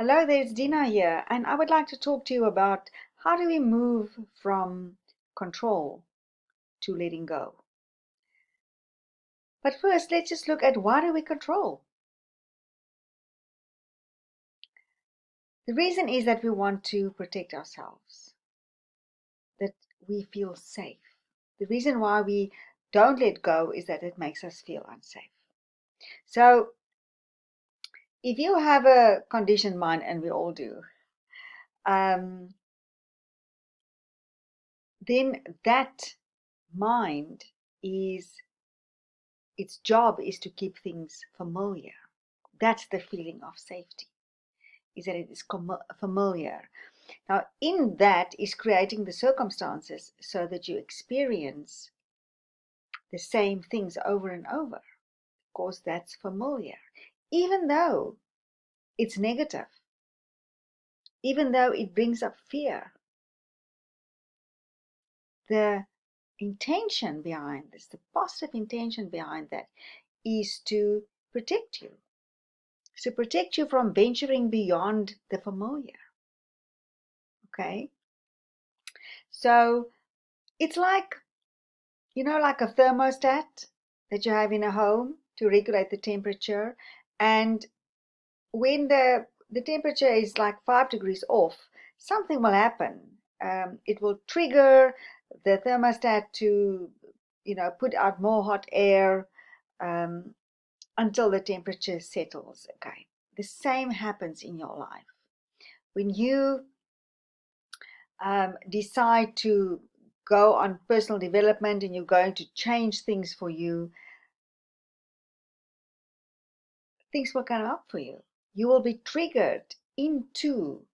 Hello there, it's Dina here, and I would like to talk to you about how do we move from control to letting go. But first, let's just look at why do we control? The reason is that we want to protect ourselves, that we feel safe. The reason why we don't let go is that it makes us feel unsafe. So, if you have a conditioned mind, and we all do, then that mind its job is to keep things familiar. That's the feeling of safety, is that it is familiar. Now, in that is creating the circumstances so that you experience the same things over and over, because that's familiar. Even though it's negative, even though it brings up fear, the intention behind this, the positive intention behind that, is to protect you. To protect you from venturing beyond the familiar. Okay? So it's like, like a thermostat that you have in a home to regulate the temperature. And when the temperature is like 5 degrees off, something will happen. It will trigger the thermostat to, put out more hot air um, until the temperature settles. Okay. The same happens in your life. When you decide to go on personal development and you're going to change things for you, things will come up for you. You will be triggered into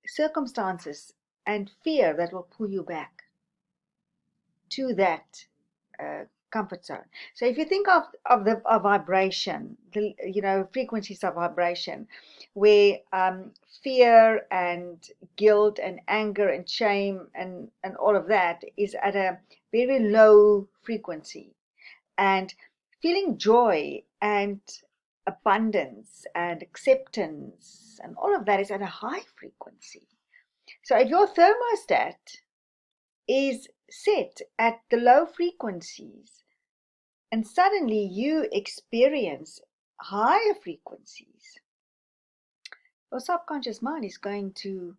circumstances and fear that will pull you back to that comfort zone. So if you think of vibration, the frequencies of vibration, where fear and guilt and anger and shame and all of that is at a very low frequency, and feeling joy and abundance and acceptance and all of that is at a high frequency. So if your thermostat is set at the low frequencies, and suddenly you experience higher frequencies, your subconscious mind is going to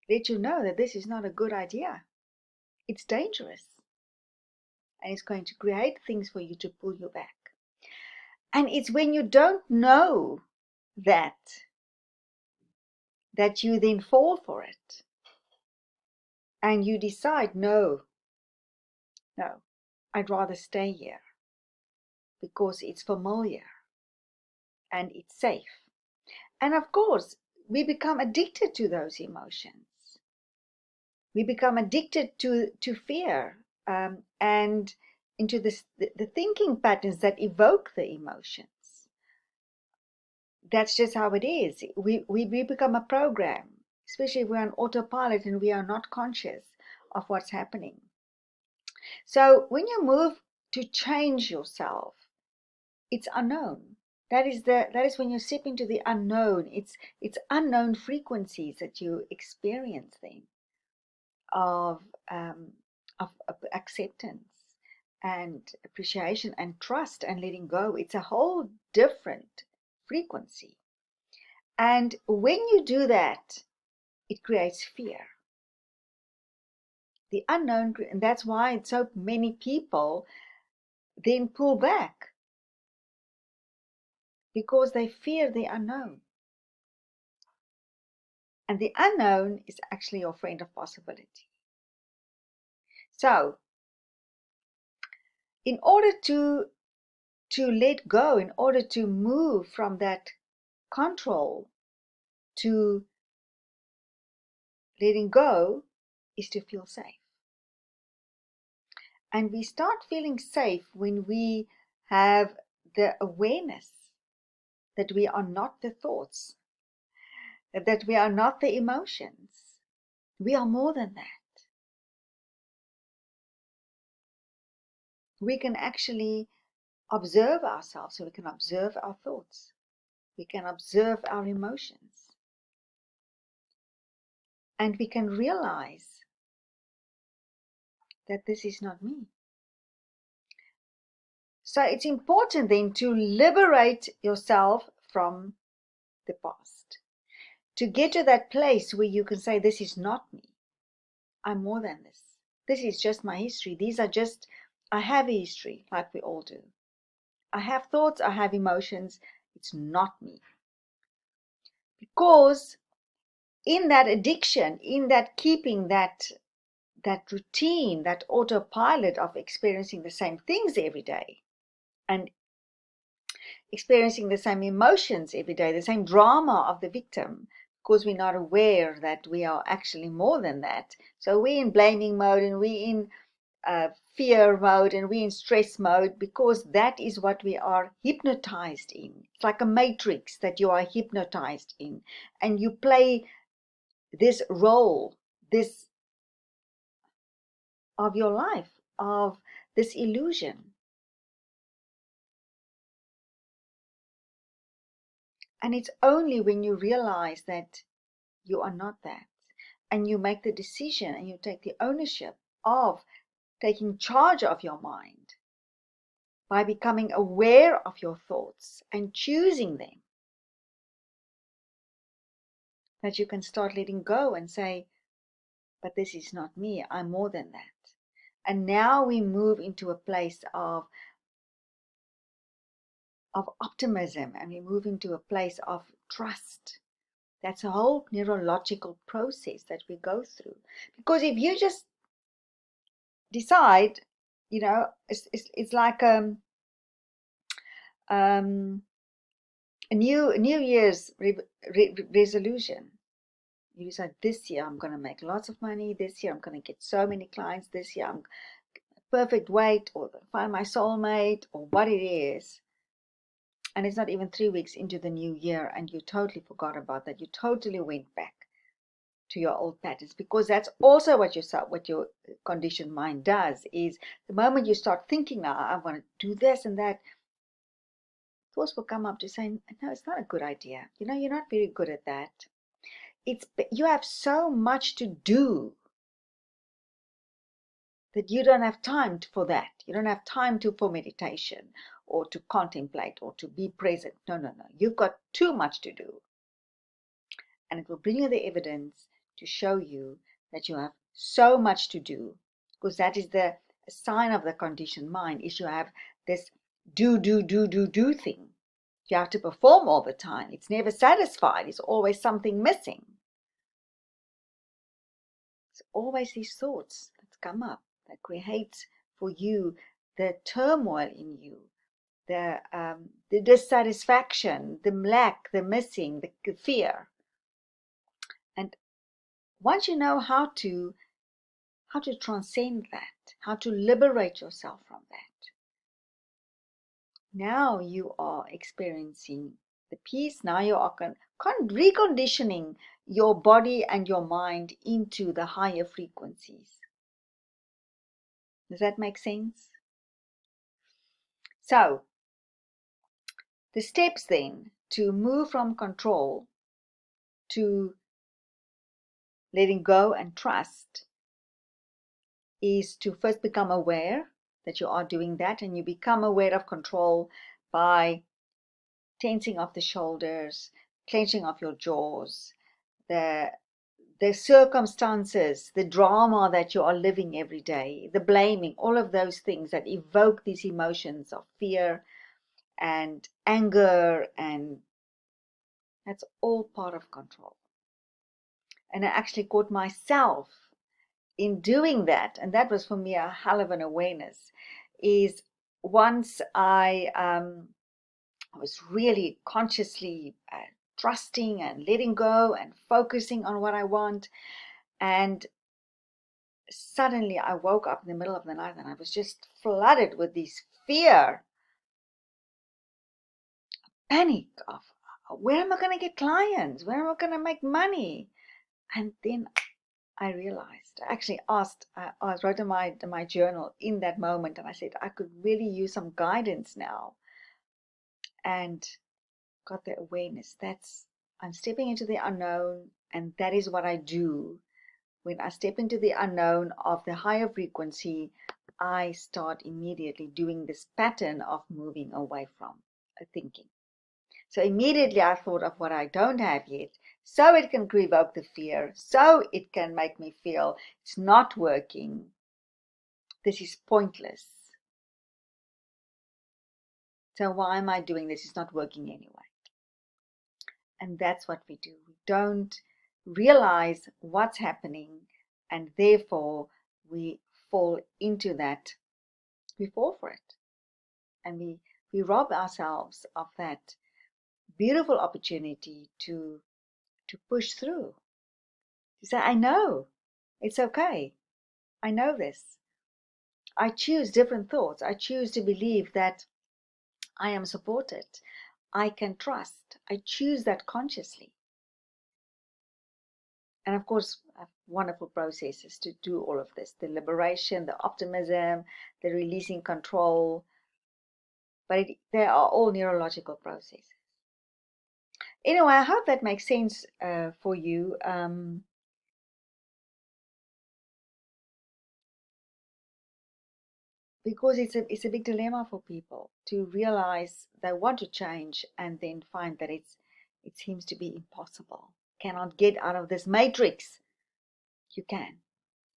let you know that this is not a good idea. It's dangerous. And it's going to create things for you to pull you back. And it's when you don't know that you then fall for it. And you decide, no, I'd rather stay here because it's familiar and it's safe. And of course, we become addicted to those emotions. We become addicted to fear and into the thinking patterns that evoke the emotions. That's just how it is. We become a program, especially if we're on autopilot and we are not conscious of what's happening. So when you move to change yourself, it's unknown. That is when you step into the unknown. It's unknown frequencies that you experience then of acceptance and appreciation and trust and letting go. It's a whole different frequency. And when you do that, it creates fear. The unknown, and that's why so many people then pull back, because they fear the unknown. And the unknown is actually your friend of possibility. So, in order to let go, in order to move from that control to letting go, is to feel safe. And we start feeling safe when we have the awareness that we are not the thoughts, that we are not the emotions. We are more than that. We can actually observe ourselves, so we can observe our thoughts. We can observe our emotions. And we can realize that this is not me. So it's important then to liberate yourself from the past. To get to that place where you can say, this is not me. I'm more than this. This is just my history. I have a history, like we all do. I have thoughts, I have emotions. It's not me. Because in that addiction, in that keeping that routine, that autopilot of experiencing the same things every day and experiencing the same emotions every day, the same drama of the victim, because we're not aware that we are actually more than that. So we're in blaming mode, and we're in fear mode, and we're in stress mode, because that is what we are hypnotized in. It's like a matrix that you are hypnotized in, and you play this role, this of your life, of this illusion. And it's only when you realize that you are not that, and you make the decision and you take the ownership of taking charge of your mind by becoming aware of your thoughts and choosing them, that you can start letting go and say, but this is not me, I'm more than that. And now we move into a place of optimism, and we move into a place of trust. That's a whole neurological process that we go through. Because if you just decide, it's like a New Year's resolution. You decide, this year I'm going to make lots of money. This year I'm going to get so many clients. This year I'm perfect weight, or find my soulmate, or what it is. And it's not even 3 weeks into the new year, and you totally forgot about that. You totally went back to your old patterns, because that's also what your conditioned mind does. Is the moment you start thinking, now I want to do this and that, thoughts will come up to saying, no, it's not a good idea. You're not very good at that. You have so much to do that you don't have time for that. You don't have time for meditation, or to contemplate, or to be present. No. You've got too much to do. And it will bring you the evidence to show you that you have so much to do, because that is the sign of the conditioned mind, is you have this do thing. You have to perform all the time. It's never satisfied. It's always something missing. It's always these thoughts that come up that create for you the turmoil in you, the dissatisfaction, the lack, the missing, the fear. And once you know how to transcend that, how to liberate yourself from that, now you are experiencing the peace. Now you are reconditioning your body and your mind into the higher frequencies. Does that make sense? So, the steps then to move from control to letting go and trust is to first become aware that you are doing that, and you become aware of control by tensing of the shoulders, clenching of your jaws, the circumstances, the drama that you are living every day, the blaming, all of those things that evoke these emotions of fear and anger, and that's all part of control. And I actually caught myself in doing that, and that was for me a hell of an awareness. Is once I was really consciously trusting and letting go and focusing on what I want, and suddenly I woke up in the middle of the night and I was just flooded with this fear, panic of, where am I going to get clients? Where am I going to make money? And then I realized, I actually asked, I wrote in my journal in that moment, and I said, I could really use some guidance now. And got the awareness. I'm stepping into the unknown, and that is what I do. When I step into the unknown of the higher frequency, I start immediately doing this pattern of moving away from a thinking. So immediately I thought of what I don't have yet, so it can evoke the fear, so it can make me feel it's not working. This is pointless. So why am I doing this? It's not working anyway. And that's what we do. We don't realize what's happening, and therefore we fall into that. We fall for it. And we rob ourselves of that beautiful opportunity to push through. To say, I know, it's okay. I know this. I choose different thoughts. I choose to believe that I am supported. I can trust. I choose that consciously. And of course, wonderful processes to do all of this, the liberation, the optimism, the releasing control. But they are all neurological processes. Anyway, I hope that makes sense for you. Because it's a big dilemma for people to realize they want to change and then find that it seems to be impossible. Cannot get out of this matrix. You can.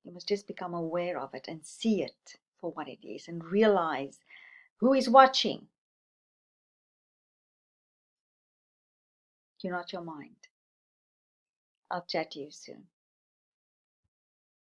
You must just become aware of it and see it for what it is and realize who is watching. You're not your mind. I'll chat to you soon.